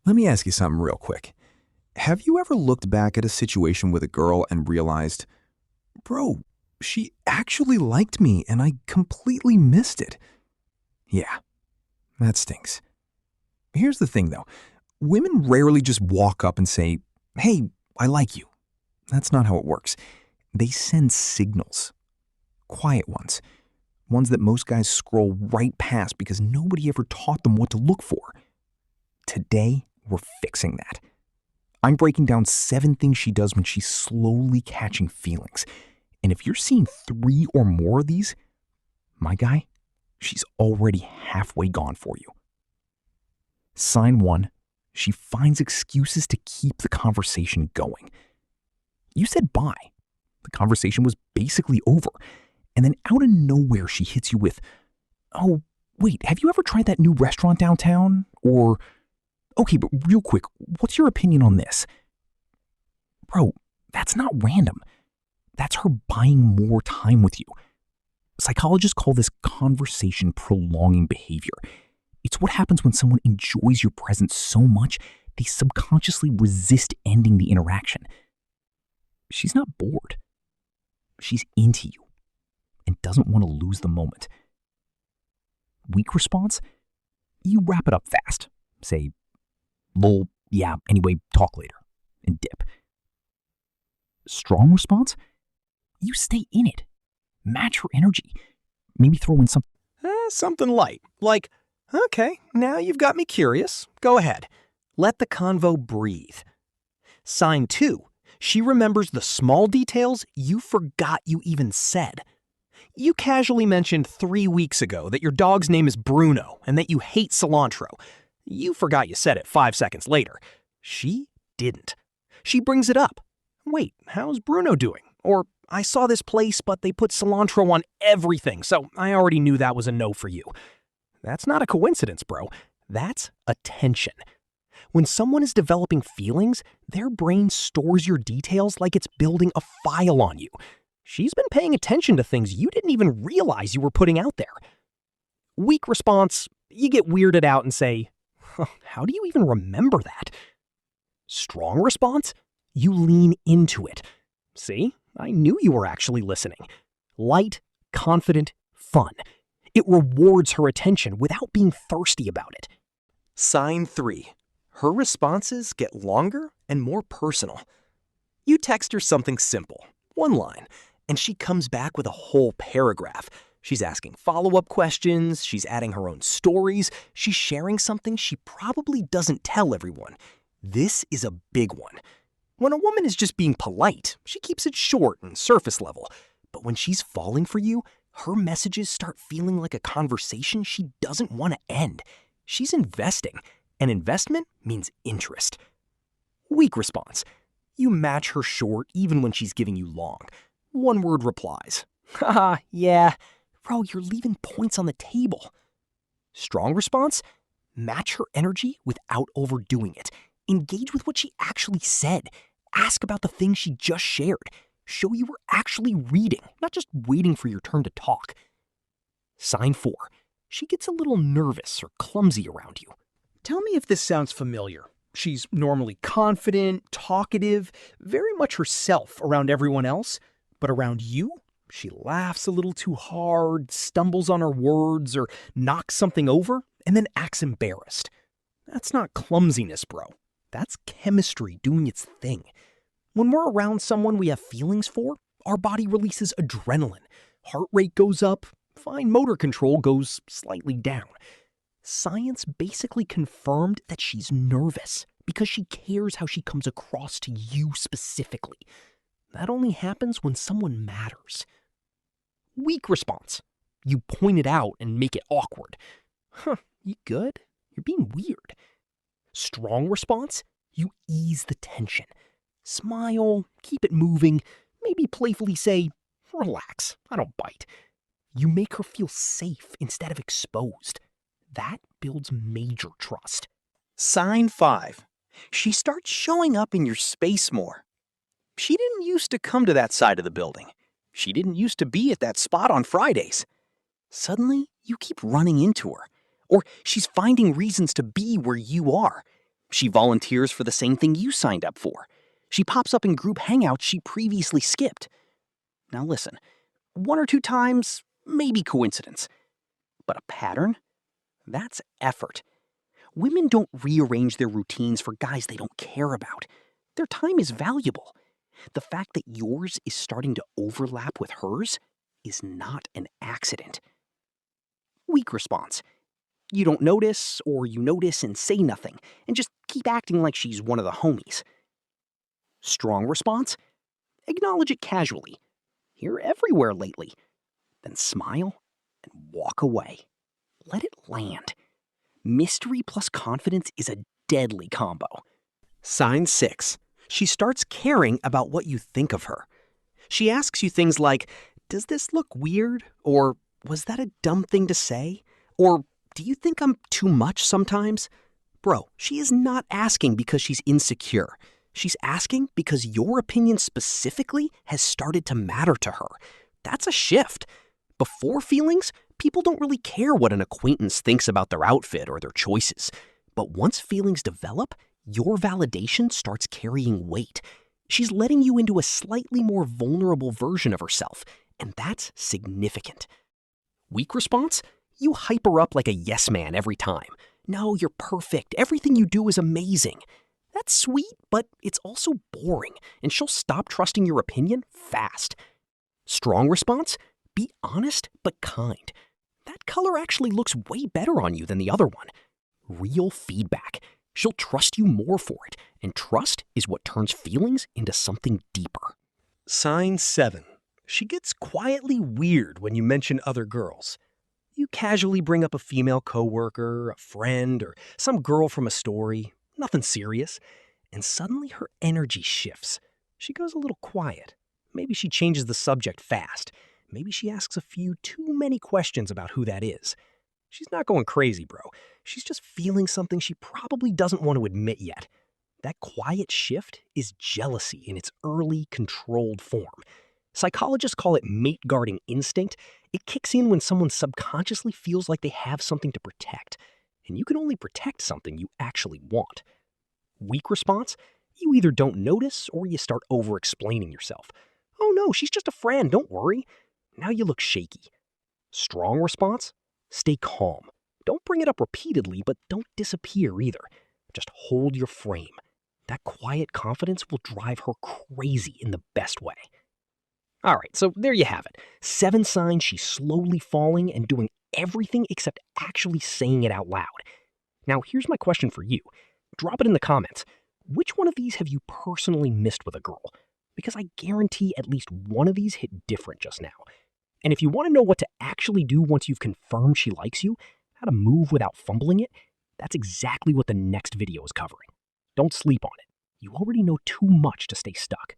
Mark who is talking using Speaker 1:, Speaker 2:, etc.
Speaker 1: Let me ask you something real quick. Have you ever looked back at a situation with a girl and realized, bro, she actually liked me and I completely missed it? Yeah, that stinks. Here's the thing though. Women rarely just walk up and say, hey, I like you. That's not how it works. They send signals. Quiet ones. Ones that most guys scroll right past because nobody ever taught them what to look for. Today, we're fixing that. I'm breaking down 7 things she does when she's slowly catching feelings. And if you're seeing 3 or more of these, my guy, she's already halfway gone for you. Sign 1, she finds excuses to keep the conversation going. You said bye. The conversation was basically over. And then out of nowhere, she hits you with, oh, wait, have you ever tried that new restaurant downtown? Or, okay, but real quick, what's your opinion on this? Bro, that's not random. That's her buying more time with you. Psychologists call this conversation prolonging behavior. It's what happens when someone enjoys your presence so much, they subconsciously resist ending the interaction. She's not bored. She's into you and doesn't want to lose the moment. Weak response? You wrap it up fast. Say, lol, yeah, anyway, talk later, and dip. Strong response? You stay in it. Match her energy. Maybe throw in
Speaker 2: something light, like, okay, now you've got me curious. Go ahead. Let the convo breathe. Sign 2. She remembers the small details you forgot you even said. You casually mentioned 3 weeks ago that your dog's name is Bruno and that you hate cilantro. You forgot you said it 5 seconds later. She didn't. She brings it up. Wait, how's Bruno doing? Or, I saw this place, but they put cilantro on everything, so I already knew that was a no for you. That's not a coincidence, bro. That's attention. When someone is developing feelings, their brain stores your details like it's building a file on you. She's been paying attention to things you didn't even realize you were putting out there. Weak response, you get weirded out and say, how do you even remember that? Strong response, you lean into it. See, I knew you were actually listening. Light, confident, fun. It rewards her attention without being thirsty about it. Sign 3. Her responses get longer and more personal. You text her something simple, 1 line, and she comes back with a whole paragraph. She's asking follow-up questions, she's adding her own stories, she's sharing something she probably doesn't tell everyone. This is a big one. When a woman is just being polite, she keeps it short and surface level. But when she's falling for you, her messages start feeling like a conversation she doesn't want to end. She's investing, and investment means interest. Weak response. You match her short even when she's giving you long. 1-word replies. Haha, yeah. Bro, you're leaving points on the table. Strong response? Match her energy without overdoing it. Engage with what she actually said. Ask about the things she just shared. Show you were actually reading, not just waiting for your turn to talk. Sign 4. She gets a little nervous or clumsy around you. Tell me if this sounds familiar. She's normally confident, talkative, very much herself around everyone else, but around you, she laughs a little too hard, stumbles on her words, or knocks something over, and then acts embarrassed. That's not clumsiness, bro. That's chemistry doing its thing. When we're around someone we have feelings for, our body releases adrenaline. Heart rate goes up, fine motor control goes slightly down. Science basically confirmed that she's nervous because she cares how she comes across to you specifically. That only happens when someone matters. Weak response. You point it out and make it awkward. You good? You're being weird. Strong response. You ease the tension. Smile, keep it moving, maybe playfully say, relax, I don't bite. You make her feel safe instead of exposed. That builds major trust. Sign 5. She starts showing up in your space more. She didn't used to come to that side of the building. She didn't used to be at that spot on Fridays. Suddenly, you keep running into her. Or she's finding reasons to be where you are. She volunteers for the same thing you signed up for. She pops up in group hangouts she previously skipped. Now listen, 1 or 2 times, maybe coincidence. But a pattern? That's effort. Women don't rearrange their routines for guys they don't care about. Their time is valuable. The fact that yours is starting to overlap with hers is not an accident. Weak response. You don't notice, or you notice and say nothing, and just keep acting like she's one of the homies. Strong response. Acknowledge it casually. You're everywhere lately. Then smile and walk away. Let it land. Mystery plus confidence is a deadly combo. Sign 6. She starts caring about what you think of her. She asks you things like, does this look weird? Or was that a dumb thing to say? Or do you think I'm too much sometimes? Bro, she is not asking because she's insecure. She's asking because your opinion specifically has started to matter to her. That's a shift. Before feelings, people don't really care what an acquaintance thinks about their outfit or their choices. But once feelings develop, your validation starts carrying weight. She's letting you into a slightly more vulnerable version of herself, and that's significant. Weak response? You hype her up like a yes man every time. No, you're perfect. Everything you do is amazing. That's sweet, but it's also boring, and she'll stop trusting your opinion fast. Strong response? Be honest but kind. That color actually looks way better on you than the other one. Real feedback. She'll trust you more for it, and trust is what turns feelings into something deeper.
Speaker 3: Sign 7. She gets quietly weird when you mention other girls. You casually bring up a female coworker, a friend, or some girl from a story, nothing serious, and suddenly her energy shifts. She goes a little quiet. Maybe she changes the subject fast. Maybe she asks a few too many questions about who that is. She's not going crazy, bro. She's just feeling something she probably doesn't want to admit yet. That quiet shift is jealousy in its early, controlled form. Psychologists call it mate guarding instinct. It kicks in when someone subconsciously feels like they have something to protect. And you can only protect something you actually want. Weak response? You either don't notice or you start over-explaining yourself. Oh no, she's just a friend, don't worry. Now you look shaky. Strong response? Stay calm. Don't bring it up repeatedly, but don't disappear either. Just hold your frame. That quiet confidence will drive her crazy in the best way. All right, so there you have it. 7 signs she's slowly falling and doing everything except actually saying it out loud. Now, here's my question for you. Drop it in the comments. Which one of these have you personally missed with a girl? Because I guarantee at least one of these hit different just now. And if you want to know what to actually do once you've confirmed she likes you, how to move without fumbling it, that's exactly what the next video is covering. Don't sleep on it. You already know too much to stay stuck.